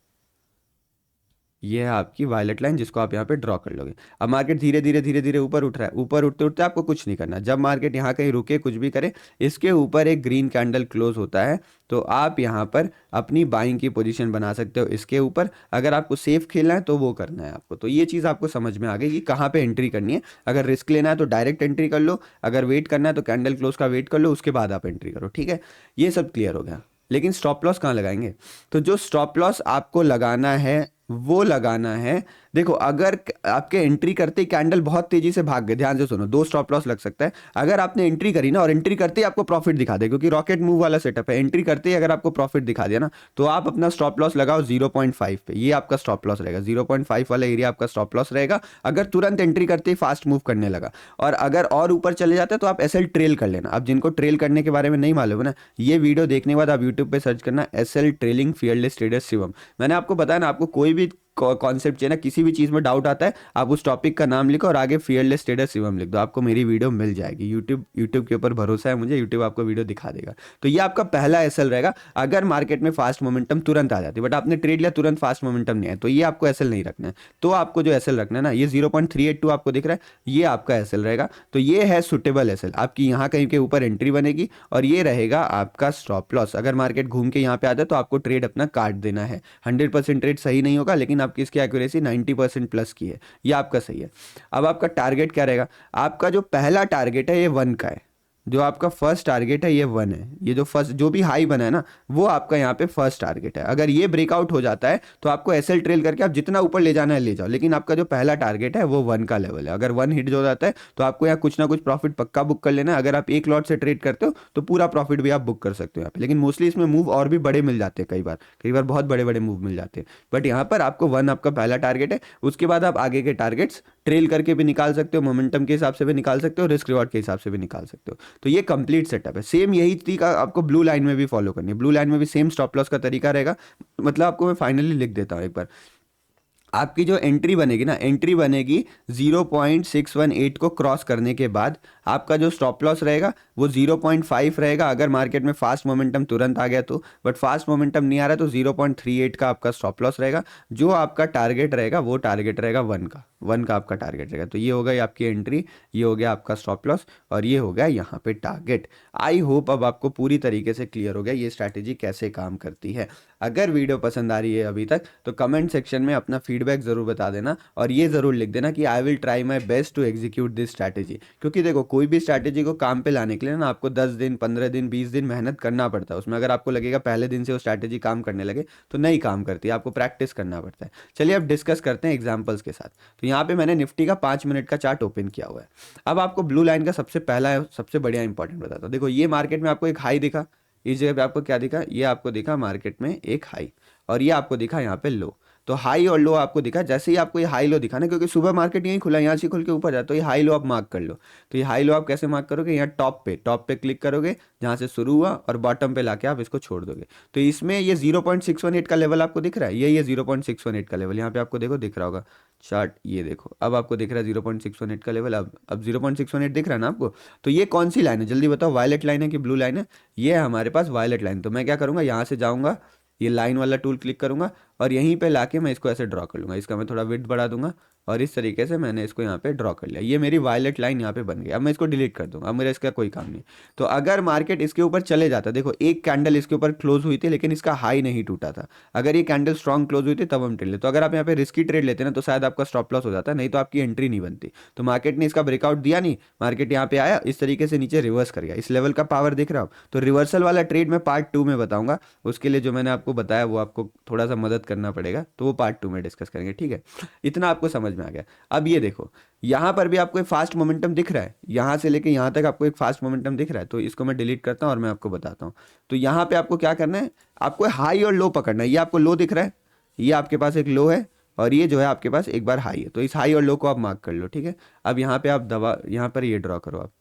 Speaker 1: ये है आपकी वायलेट लाइन जिसको आप यहाँ पे ड्रॉ कर लोगे। अब मार्केट धीरे धीरे धीरे धीरे ऊपर उठ रहा है, ऊपर उठते उठते आपको कुछ नहीं करना। जब मार्केट यहाँ कहीं रुके, कुछ भी करे, इसके ऊपर एक ग्रीन कैंडल क्लोज होता है, तो आप यहाँ पर अपनी बाइंग की पोजीशन बना सकते हो इसके ऊपर। अगर आपको सेफ खेलना है तो वो करना है आपको। तो ये चीज़ आपको समझ में आ गई कि कहाँ पे एंट्री करनी है। अगर रिस्क लेना है तो डायरेक्ट एंट्री कर लो, अगर वेट करना है तो कैंडल क्लोज का वेट कर लो, उसके बाद आप एंट्री करो, ठीक है। ये सब क्लियर हो गया। लेकिन स्टॉप लॉस कहाँ लगाएंगे, तो जो स्टॉप लॉस आपको लगाना है वो लगाना है, देखो अगर आपके एंट्री करते ही कैंडल बहुत तेजी से भाग गए, ध्यान से सुनो, 2 स्टॉप लॉस लग सकता है। अगर आपने एंट्री करी ना और एंट्री करते ही आपको प्रॉफिट दिखा दे, क्योंकि रॉकेट मूव वाला सेटअप है, एंट्री करते ही अगर आपको प्रॉफिट दिखा दिया ना, तो आप अपना स्टॉप लॉस लगाओ 0.5 पे। ये आपका स्टॉप लॉस रहेगा, 0.5 वाला एरिया आपका स्टॉप लॉस रहेगा। अगर तुरंत एंट्री करते ही फास्ट मूव करने लगा, और अगर और ऊपर चले जाते हैं तो आप SL ट्रेल कर लेना। अब जिनको ट्रेल करने के बारे में नहीं मालूम है ना, ये वीडियो देखने के बाद आप यूट्यूब पे सर्च करना SL trailing fearless trader Shivam. मैंने आपको बताया ना, आपको कोई भी कॉन्सेप्ट चाहिए ना, किसी भी चीज़ में डाउट आता है, आप उस टॉपिक का नाम लिखो और आगे फियरलेस ट्रेडर शिवम लिख दो, आपको मेरी वीडियो मिल जाएगी। यूट्यूब के ऊपर भरोसा है मुझे, यूट्यूब आपको वीडियो दिखा देगा। तो ये आपका पहला SL रहेगा अगर मार्केट में फास्ट मोमेंटम तुरंत आ जाती है, बट आपने ट्रेड लिया तुरंत फास्ट मोमेंटम नहीं है, तो ये आपको SL नहीं रखना है। तो आपको जो SL रखना है ना, ये 0.382 आपको दिख रहा है, ये आपका SL रहेगा। तो ये है सुटेबल SL, आपकी यहाँ कहीं के ऊपर एंट्री बनेगी और ये रहेगा आपका स्टॉप लॉस। अगर मार्केट घूम के यहाँ पे आ जाए तो आपको ट्रेड अपना काट देना है। 100% ट्रेड सही नहीं होगा, लेकिन आपकी इसकी एक्यूरेसी 90% प्लस की है, ये आपका सही है। अब आपका टारगेट क्या रहेगा, आपका जो पहला टारगेट है ये 1 का है, जो आपका फर्स्ट टारगेट है ये 1 है। ये जो फर्स्ट जो भी हाई बना है ना, वो आपका यहाँ पे फर्स्ट टारगेट है। अगर ये ब्रेकआउट हो जाता है तो आपको SL ट्रेल करके आप जितना ऊपर ले जाना है ले जाओ, लेकिन आपका जो पहला टारगेट है वो 1 का लेवल है। अगर 1 हिट हो जाता है तो आपको यहाँ कुछ ना कुछ प्रॉफिट पक्का बुक कर लेना है। अगर आप एक लॉट से ट्रेड करते हो तो पूरा प्रॉफिट भी आप बुक कर सकते हो यहाँ पे, लेकिन मोस्टली इसमें मूव और भी बड़े मिल जाते हैं, कई बार बहुत बड़े बड़े मूव मिल जाते हैं। बट यहाँ पर आपको 1 आपका पहला टारगेट है, उसके बाद आप आगे के टारगेट्स ट्रेल करके भी निकाल सकते हो, मोमेंटम के हिसाब से भी निकाल सकते हो, रिस्क रिवॉर्ड के हिसाब से भी निकाल सकते हो। तो ये कंप्लीट सेटअप है। सेम यही तरीका आपको ब्लू लाइन में भी फॉलो करनी है। ब्लू लाइन में भी सेम स्टॉप लॉस का तरीका रहेगा, मतलब आपको मैं फाइनली लिख देता हूँ एक बार। आपकी जो एंट्री बनेगी ना, एंट्री बनेगी 0.618 को क्रॉस करने के बाद। आपका जो स्टॉप लॉस रहेगा वो 0.5 रहेगा अगर मार्केट में फास्ट मोमेंटम तुरंत आ गया तो, बट फास्ट मोमेंटम नहीं आ रहा तो 0.38 का आपका स्टॉप लॉस रहेगा। जो आपका टारगेट रहेगा वो टारगेट रहेगा 1 का आपका टारगेट रहेगा। तो ये हो गई आपकी एंट्री, ये हो गया आपका स्टॉप लॉस, और ये हो गया यहाँ पे टारगेट। आई होप अब आपको पूरी तरीके से क्लियर हो गया ये स्ट्रैटेजी कैसे काम करती है। अगर वीडियो पसंद आ रही है अभी तक तो कमेंट सेक्शन में अपना फीडबैक ज़रूर बता देना, और ये ज़रूर लिख देना कि I will try my best to execute this strategy. क्योंकि देखो कोई भी स्ट्रैटेजी को काम पे लाने के लिए ना आपको 10 दिन, 15 दिन, 20 दिन मेहनत करना पड़ता है उसमें। अगर आपको लगेगा पहले दिन से वो स्ट्रैटेजी काम करने लगे तो नहीं काम करती, आपको प्रैक्टिस करना पड़ता है। चलिए अब डिस्कस करते हैं एग्जाम्पल्स के साथ। तो यहाँ पे मैंने निफ्टी का 5 मिनट का चार्ट ओपन किया हुआ है। अब आपको ब्लू लाइन का सबसे बढ़िया इंपॉर्टेंट बताता हूँ। देखो ये मार्केट में आपको एक हाई दिखा, इस जगह पे आपको क्या दिखा, ये आपको दिखा मार्केट में एक हाई, और ये आपको दिखा यहाँ पे लो। तो हाई और लो आपको दिखा, जैसे ही आपको ये हाई लो दिखा ना, क्योंकि सुबह मार्केट यहीं खुला, यहाँ से खुल के ऊपर जाए, तो ये हाई लो आप मार्क कर लो। तो ये हाई लो आप कैसे मार्क करोगे, यहाँ टॉप पे क्लिक करोगे जहाँ से शुरू हुआ, और बॉटम पे लाके आप इसको छोड़ दोगे। तो इसमें ये 0.618 का लेवल आपको दिख रहा है, ये 0.618 का लेवल यहाँ पे आपको देखो दिख रहा होगा चार्ट, ये देखो अब आपको दिख रहा है 0.618 का लेवल। अब 0.618 दिख रहा है ना आपको। तो ये कौन सी लाइन है जल्दी बताओ, वायलेट लाइन है कि ब्लू लाइन है? ये है हमारे पास वायलेट लाइन। तो मैं क्या करूँगा, यहाँ से जाऊँगा, ये लाइन वाला टूल क्लिक करूँगा, और यहीं पे लाके मैं इसको ऐसे ड्रॉ कर लूँगा। इसका मैं थोड़ा विड्थ बढ़ा दूंगा, और इस तरीके से मैंने इसको यहाँ पे ड्रॉ कर लिया। ये मेरी वायलेट लाइन यहाँ पे बन गई। अब मैं इसको डिलीट कर दूंगा, अब मेरा इसका कोई काम नहीं। तो अगर मार्केट इसके ऊपर चले जाता, देखो एक कैंडल इसके ऊपर क्लोज हुई थी लेकिन इसका हाई नहीं टूटा था। अगर ये कैंडल स्ट्रॉन्ग क्लोज हुई थी तब हम ट्रेड लेते। तो अगर आप यहाँ पे रिस्की ट्रेड लेते ना तो शायद आपका स्टॉप लॉस हो जाता, नहीं तो आपकी एंट्री नहीं बनती। तो मार्केट ने इसका ब्रेकआउट दिया नहीं, मार्केट यहाँ पे आया, इस तरीके से नीचे रिवर्स कर गया। इस लेवल का पावर दिख रहा हो। तो रिवर्सल वाला ट्रेड मैं पार्ट 2 में बताऊंगा, उसके लिए जो मैंने आपको बताया वो आपको थोड़ा सा मदद करना पड़ेगा, तो वो पार्ट 2 में डिस्कस करेंगे, ठीक है? इतना आपको समझ में आ गया। अब ये देखो यहाँ पर भी आपको एक फास्ट मोमेंटम दिख रहा है, यहाँ से लेके यहाँ तक आपको एक फास्ट मोमेंटम दिख रहा है। तो इसको मैं डिलीट करता हूँ और मैं आपको बताता हूँ। तो यहाँ पे आपको क्या करना है, आपको हाई और लो पकड़ना है। ये आपको लो दिख रहा है, ये आपके पास एक लो है, और ये जो है आपके पास एक बार हाई है। तो इस हाई और लो को आप मार्क कर लो, ठीक है? अब यहाँ पे आप यहाँ पर ये ड्रॉ करो आप।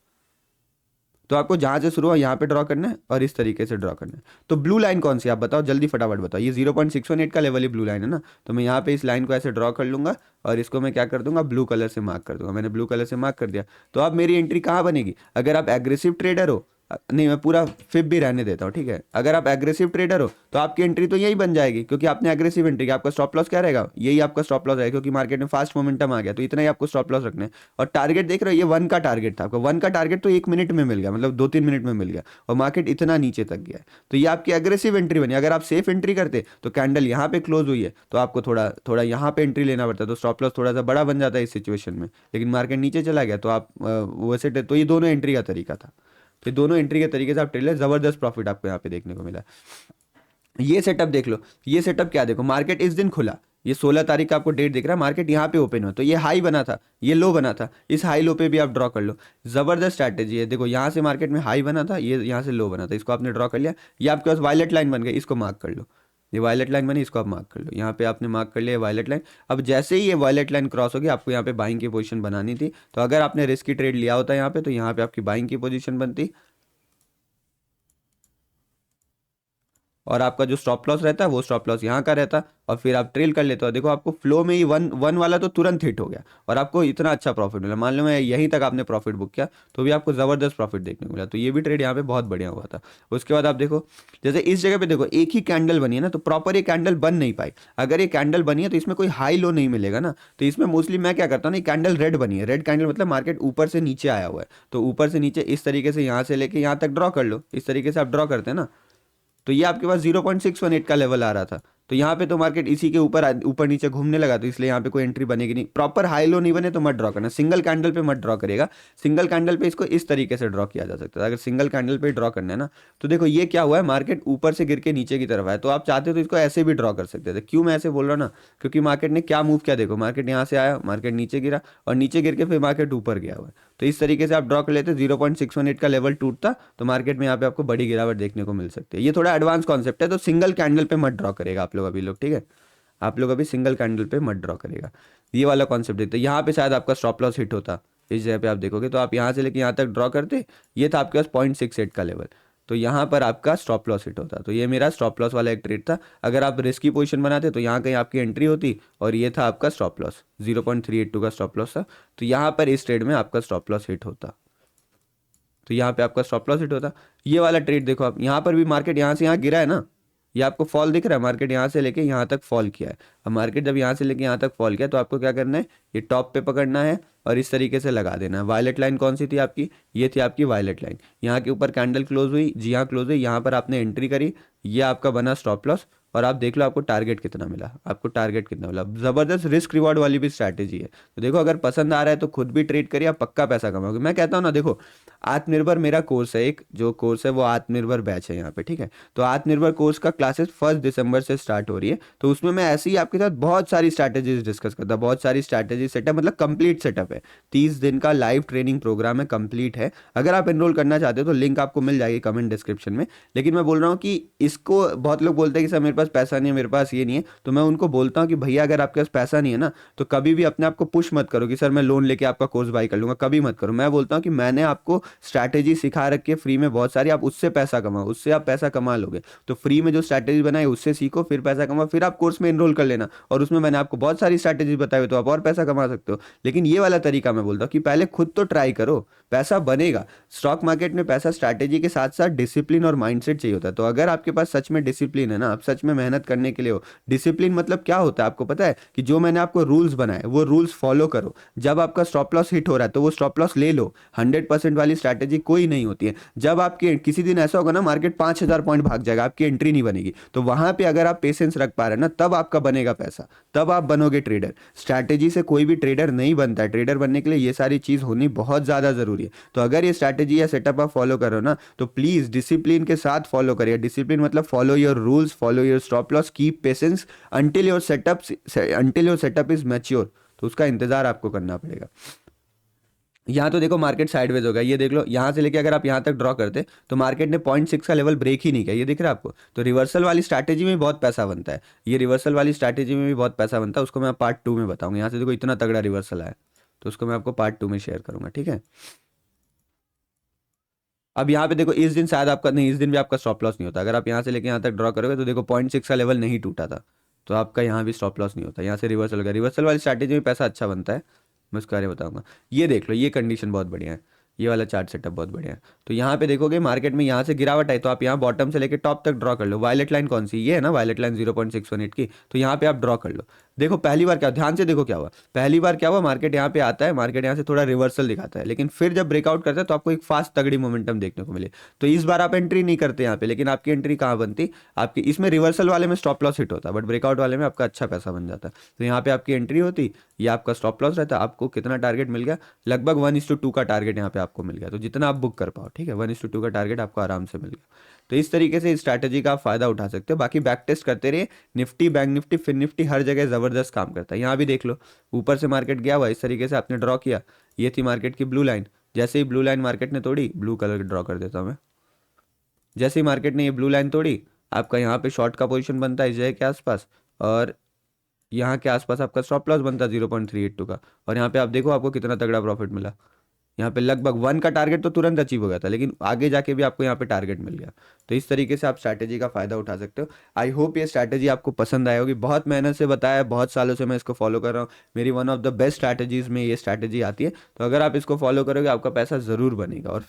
Speaker 1: तो आपको जहाँ से शुरू हुआ यहाँ पे ड्रॉ करना है, और इस तरीके से ड्रॉ करना है। तो ब्लू लाइन कौन सी आप बताओ जल्दी फटाफट बताओ। ये 0.618 का लेवल ही ब्लू लाइन है ना। तो मैं यहाँ पे इस लाइन को ऐसे ड्रॉ कर लूँगा, और इसको मैं क्या कर दूंगा, ब्लू कलर से मार्क कर दूंगा। मैंने ब्लू कलर से मार्क कर दिया। तो अब मेरी एंट्री कहाँ बनेगी, अगर आप एग्रेसिव ट्रेडर हो, नहीं मैं पूरा फिर भी रहने देता हूँ, ठीक है? अगर आप एग्रेसिव ट्रेडर हो तो आपकी एंट्री तो यही बन जाएगी, क्योंकि आपने एग्रेसिव एंट्री किया। आपका स्टॉप लॉस क्या रहेगा, यही आपका स्टॉप लॉस रहेगा, क्योंकि मार्केट में फास्ट मोमेंटम आ गया। तो इतना ही आपको स्टॉप लॉस रखना है। और टारगेट देख रहे हो, ये 1 का टारगेट था आपका। 1 का टारगेट तो 1 मिनट में मिल गया, मतलब 2-3 मिनट में मिल गया, और मार्केट इतना नीचे तक गया है। तो ये आपकी एग्रेसिव एंट्री बनी। अगर आप सेफ एंट्री करते तो कैंडल यहाँ पे क्लोज हुई है तो आपको थोड़ा थोड़ा यहाँ पे एंट्री लेना पड़ता है, तो स्टॉप लॉस थोड़ा सा बड़ा बन जाता है इस सिचुएशन में। लेकिन मार्केट नीचे चला गया तो आप वैसे, तो ये दोनों एंट्री का तरीका था। तो दोनों एंट्री के तरीके से आप ट्रेड ले, जबरदस्त प्रॉफिट आपको यहाँ पे देखने को मिला। ये सेटअप देख लो, ये सेटअप क्या देखो, मार्केट इस दिन खुला, ये 16 तारीख का आपको डेट दिख रहा है, मार्केट यहाँ पे ओपन हुआ, तो ये हाई बना था, ये लो बना था, इस हाई लो पे भी आप ड्रॉ कर लो। जबरदस्त स्ट्रैटेजी है। देखो यहाँ से मार्केट में हाई बना था, ये यहाँ से लो बना था, इसको आपने ड्रॉ कर लिया, ये आपके पास वायलेट लाइन बन गई, इसको मार्क कर लो। ये वायलेट लाइन बनी, इसको आप मार्क कर लो। यहाँ पे आपने मार्क कर लिया वायलेट लाइन। अब जैसे ही ये वायलेट लाइन क्रॉस होगी आपको यहाँ पे बाइंग की पोजीशन बनानी थी। तो अगर आपने रिस्की ट्रेड लिया होता यहाँ पे, तो यहाँ पे आपकी बाइंग की पोजीशन बनती, और आपका जो स्टॉप लॉस रहता है वो स्टॉप लॉस यहाँ का रहता, और फिर आप ट्रेल कर लेते हो। देखो आपको फ्लो में ही वन वाला तो तुरंत हिट हो गया, और आपको इतना अच्छा प्रॉफिट मिला। मान लो मैं यहीं तक आपने प्रॉफिट बुक किया तो भी आपको ज़बरदस्त प्रॉफिट देखने को मिला। तो ये भी ट्रेड यहाँ पे बहुत बढ़िया हुआ था। उसके बाद आप देखो, जैसे इस जगह पे देखो एक ही कैंडल बनी है ना, तो प्रॉपर ये कैंडल बन नहीं पाई। अगर ये कैंडल बनी है तो इसमें कोई हाई लो नहीं मिलेगा ना। तो इसमें मोस्टली मैं क्या करता हूँ ना, कैंडल रेड बनी है, रेड कैंडल मतलब मार्केट ऊपर से नीचे आया हुआ है। तो ऊपर से नीचे इस तरीके से यहाँ से लेके यहाँ तक ड्रॉ कर लो, इस तरीके से आप ड्रॉ करते हैं ना। तो ये आपके पास 0.618 का लेवल आ रहा था। तो यहाँ पे तो मार्केट इसी के ऊपर ऊपर नीचे घूमने लगा, तो इसलिए यहाँ पे कोई एंट्री बनेगी नहीं। प्रॉपर हाई लो नहीं बने तो मत ड्रॉ करना, सिंगल कैंडल पे मत ड्रॉ करेगा। सिंगल कैंडल पे इसको इस तरीके से ड्रॉ किया जा सकता है। अगर सिंगल कैंडल पे ड्रॉ करना है ना, तो देखो ये क्या हुआ है, मार्केट ऊपर से गिर के नीचे की तरफ आया। तो आप चाहते हो तो इसको ऐसे भी ड्रॉ कर सकते थे। क्यों मैं ऐसे बोल रहा हूँ ना, क्योंकि मार्केट ने क्या मूव किया देखो, मार्केट यहाँ से आया, मार्केट नीचे गिरा, और नीचे गिर के फिर मार्केट ऊपर गया हुआ है। तो इस तरीके से आप ड्रॉ कर लेते, 0.618 का लेवल टूटता तो मार्केट में यहाँ पे आपको बड़ी गिरावट देखने को मिल सकती है। ये थोड़ा एडवांस कॉन्सेप्ट है, तो सिंगल कैंडल पे मत ड्रॉ करेगा आप लोग अभी लोग, ठीक है? आप लोग अभी सिंगल कैंडल पे मत ड्रॉ करेगा। ये वाला कॉन्सेप्ट देखते, यहाँ पे शायद आपका स्टॉप लॉस हिट होता। इस जगह पे आप देखोगे तो आप यहाँ से लेके यहाँ तक ड्रॉ करते, ये था आपके पास 0.68 का लेवल। तो यहाँ पर आपका स्टॉप लॉस हिट होता। तो ये मेरा स्टॉप लॉस वाला एक ट्रेड था। अगर आप रिस्की पोजीशन बनाते तो यहाँ कहीं आपकी एंट्री होती और ये था आपका स्टॉप लॉस, 0.382 का स्टॉप लॉस था। तो यहाँ पर इस ट्रेड में आपका स्टॉप लॉस हिट होता, तो यहाँ पे आपका स्टॉप लॉस हिट होता। ये वाला ट्रेड देखो आप, यहाँ पर भी मार्केट यहाँ से यहाँ गिरा है ना, ये आपको फॉल दिख रहा है, मार्केट यहाँ से लेके यहाँ तक फॉल किया है। अब मार्केट जब यहाँ से लेके यहाँ तक फॉल किया तो आपको क्या करना है, ये टॉप पे पकड़ना है और इस तरीके से लगा देना है। वायलेट लाइन कौन सी थी आपकी, ये थी आपकी वायलेट लाइन। यहाँ के ऊपर कैंडल क्लोज हुई, जी हाँ क्लोज हुई, यहाँ पर आपने एंट्री करी, ये आपका बना स्टॉप लॉस। और आप देख लो आपको टारगेट कितना मिला, आपको टारगेट कितना मिला। जबरदस्त रिस्क रिवॉर्ड वाली भी स्ट्रैटेजी है। तो देखो अगर पसंद आ रहा है तो खुद भी ट्रेड करिए, आप पक्का पैसा कमाओगे। मैं कहता हूँ ना, देखो आत्मनिर्भर मेरा कोर्स है, एक जो कोर्स है वो आत्मनिर्भर बैच है यहाँ पे, ठीक है। तो आत्मनिर्भर कोर्स का क्लासेस 1 दिसंबर से स्टार्ट हो रही है। तो उसमें मैं ऐसे ही आपके साथ बहुत सारी स्ट्रैटेजीज डिस्कस करता हूँ, बहुत सारी स्ट्रैटेजी सेटअप, मतलब कंप्लीट सेटअप है। 30 दिन का लाइव ट्रेनिंग प्रोग्राम है, कंप्लीट है। अगर आप एनरोल करना चाहते हो तो लिंक आपको मिल जाएगी कमेंट डिस्क्रिप्शन में। लेकिन मैं बोल रहा हूँ कि इसको बहुत लोग बोलते हैं कि सर मेरे पास पैसा नहीं है, मेरे पास ये नहीं है। तो मैं उनको बोलता हूँ कि भैया अगर आपके पास पैसा नहीं है ना, तो कभी भी अपने आप को पुश मत करो कि सर मैं लोन लेके आपका कोर्स बाई कर लूंगा, कभी मत करो। मैं बोलता हूँ कि मैंने आपको स्ट्रैटेजी सिखा रखी है फ्री में बहुत सारी, आप उससे पैसा कमाओ, उससे आप पैसा कमा लोगे। तो फ्री में जो स्ट्रैटेजी बनाई उससे सीखो, फिर पैसा कमाओ, फिर आप कोर्स में एनरोल कर लेना। और उसमें मैंने आपको बहुत सारी स्ट्रैटेजी बताई हुई, तो आप और पैसा कमा सकते हो। लेकिन ये वाला तरीका मैं बोलता हूँ कि पहले खुद तो ट्राई करो, पैसा बनेगा। स्टॉक मार्केट में पैसा स्ट्रैटेजी के साथ साथ डिसिप्लिन और माइंडसेट चाहिए होता है। तो अगर आपके पास सच में डिसिप्लिन है ना, आप सच में मेहनत करने के लिए हो। डिसिप्लिन मतलब क्या होता है आपको पता है, कि जो मैंने आपको रूल्स बनाए वो रूल्स फॉलो करो। जब आपका स्टॉप लॉस हिट हो रहा है तो वो स्टॉप लॉस ले लो। 100% वाली स्ट्रैटेजी कोई नहीं होती है। जब आपके किसी दिन ऐसा होगा ना मार्केट 5,000 पॉइंट भाग जाएगा, आपकी एंट्री नहीं बनेगी, तो वहां पे अगर आप पेशेंस रख पा रहे हैं ना, तब आपका बनेगा पैसा, तब आप बनोगे ट्रेडर। स्ट्रैटेजी से कोई भी ट्रेडर नहीं बनता है। ट्रेडर बनने के लिए ये सारी चीज होनी बहुत ज्यादा जरूरी है। तो अगर ये स्ट्रैटेजी या सेटअप आप फॉलो करो ना, तो प्लीज डिसिप्लिन के साथ फॉलो करिए। डिसिप्लिन मतलब follow your rules, follow your stop loss, keep patience until your setup is mature। तो उसका इंतजार आपको करना पड़ेगा। यहाँ तो देखो मार्केट साइडवेज हो गया, ये देख लो यहाँ से लेके अगर आप यहाँ तक ड्रॉ करते तो मार्केट ने 0.6 का लेवल ब्रेक ही नहीं किया, ये दिख रहा है आपको। तो रिवर्सल वाली स्ट्रैटेजी में बहुत पैसा बनता है, ये रिवर्सल वाली स्ट्रैटेजी में भी बहुत पैसा बनता है। उसको मैं पार्ट 2 में बताऊंगा। यहाँ से देखो इतना तगड़ा रिवर्सल आया, तो उसको मैं आपको पार्ट 2 में शेयर करूंगा, ठीक है। अब यहाँ पे देखो इस दिन शायद आपका नहीं, इस दिन भी आपका स्टॉप लॉस नहीं होता। अगर आप यहाँ से लेके यहाँ तक ड्रॉ करोगे तो देखो 0.6 का लेवल नहीं टूटा था, तो आपका यहाँ भी स्टॉप लॉस नहीं होता। यहाँ से रिवर्सल हो गया, रिवर्सल वाली स्ट्रैटेजी में पैसा अच्छा बनता है, मैं उसके बारे में बताऊंगा। ये देख लो, ये कंडीशन बहुत बढ़िया है, ये वाला चार्ट सेटअप बहुत बढ़िया है। तो यहाँ पे देखोगे मार्केट में यहाँ से गिरावट आई, तो आप यहाँ बॉटम से लेके टॉप तक ड्रॉ कर लो। वायलेट लाइन कौन सी, ये है ना वायलेट लाइन 0.618 की। तो यहाँ पे आप ड्रॉ कर लो। देखो पहली बार क्या, ध्यान से देखो क्या हुआ, पहली बार क्या हुआ, मार्केट यहाँ पे आता है, मार्केट यहाँ से थोड़ा रिवर्सल दिखाता है, लेकिन फिर जब ब्रेकआउट करता है तो आपको एक फास्ट तगड़ी मोमेंटम देखने को मिले। तो इस बार आप एंट्री नहीं करते यहाँ पे, लेकिन आपकी एंट्री कहाँ बनती, आपकी इसमें रिवर्सल वाले में स्टॉप लॉस हिट होता है, बट ब्रेकआउट वाले में आपका अच्छा पैसा बन जाता है। तो यहाँ पे आपकी एंट्री होती, ये आपका स्टॉप लॉस रहता है। आपको कितना टारगेट मिल गया, लगभग 1:2 का टारगेट यहाँ पे आपको मिल गया। तो जितना आप बुक कर पाओ, ठीक है, 1:2 का टारगेट आपको आराम से मिल गया। तो इस तरीके से इस स्ट्रैटेजी का आप फायदा उठा सकते हो। बाकी बैक टेस्ट करते रहिए, Nifty, Bank Nifty, Fin Nifty हर जगह जबरदस्त काम करता है। यहाँ भी देख लो ऊपर से मार्केट गया हुआ, इस तरीके से आपने ड्रॉ किया, ये थी मार्केट की ब्लू लाइन। जैसे ही ब्लू लाइन मार्केट ने तोड़ी, ब्लू कलर ड्रॉ कर देता हूँ मैं, जैसे ही मार्केट ने ये ब्लू लाइन तोड़ी, आपका यहाँ पे शॉर्ट का पोजीशन बनता है इस जगह के आसपास, और यहाँ के आसपास आपका स्टॉप लॉस बनता है 0.382 का। और यहाँ पे आप देखो आपको कितना तगड़ा प्रॉफिट मिला। यहाँ पे लगभग 1 का टारगेट तो तुरंत अचीव हो गया था, लेकिन आगे जाके भी आपको यहाँ पे टारगेट मिल गया। तो इस तरीके से आप स्ट्रैटेजी का फायदा उठा सकते हो। आई होप ये स्ट्रैटेजी आपको पसंद आई होगी। बहुत मेहनत से बताया है, बहुत सालों से मैं इसको फॉलो कर रहा हूँ, मेरी one of the best strategies में ये स्ट्रैटेजी आती है। तो अगर आप इसको फॉलो करोगे आपका पैसा ज़रूर बनेगा, और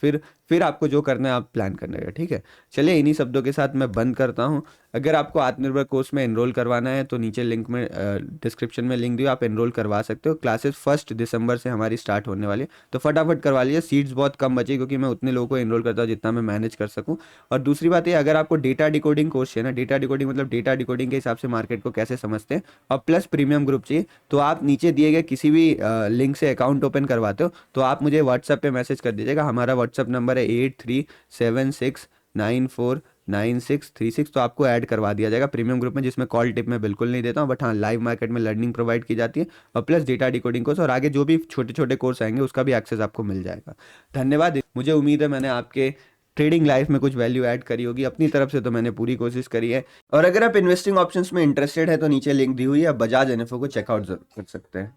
Speaker 1: फिर आपको जो करना है आप प्लान करने का, ठीक है। चलिए इन्हीं शब्दों के साथ मैं बंद करता हूँ। अगर आपको आत्मनिर्भर कोर्स में एनरोल करवाना है तो नीचे लिंक में डिस्क्रिप्शन में लिंक दियो, आप एनरोल करवा सकते हो। क्लासेस 1 दिसंबर से हमारी स्टार्ट होने वाली है, तो फटाफट करवा लीजिए। सीट्स बहुत कम बची, क्योंकि मैं उतने लोगों को एनरोल करता हूँ जितना मैं मैनेज कर सकूँ। और दूसरी बात ये, अगर आपको डेटा डिकोडिंग कोर्स चाहिए ना, डेटा डिकोडिंग मतलब डेटा डिकोडिंग के हिसाब से मार्केट को कैसे समझते हैं, और प्लस प्रीमियम ग्रुप चाहिए, तो आप नीचे दिए गए किसी भी लिंक से अकाउंट ओपन करवाते हो तो आप मुझे व्हाट्सएप पे मैसेज कर दीजिएगा। हमारा व्हाट्सएप नंबर है 8376949636। तो आपको ऐड करवा दिया जाएगा प्रीमियम ग्रुप में, जिसमें कॉल टिप मैं बिल्कुल नहीं देता हूँ, बट हाँ लाइव मार्केट में लर्निंग प्रोवाइड की जाती है, और प्लस डेटा डिकोडिंग कोर्स, और आगे जो भी छोटे छोटे कोर्स आएंगे उसका भी एक्सेस आपको मिल जाएगा। धन्यवाद। मुझे उम्मीद है मैंने आपके ट्रेडिंग लाइफ में कुछ वैल्यू ऐड करी होगी। अपनी तरफ से तो मैंने पूरी कोशिश करी है। और अगर आप इन्वेस्टिंग ऑप्शंस में इंटरेस्टेड है तो नीचे लिंक दी हुई है, आप बजाज एनएफओ को चेकआउट कर सकते हैं।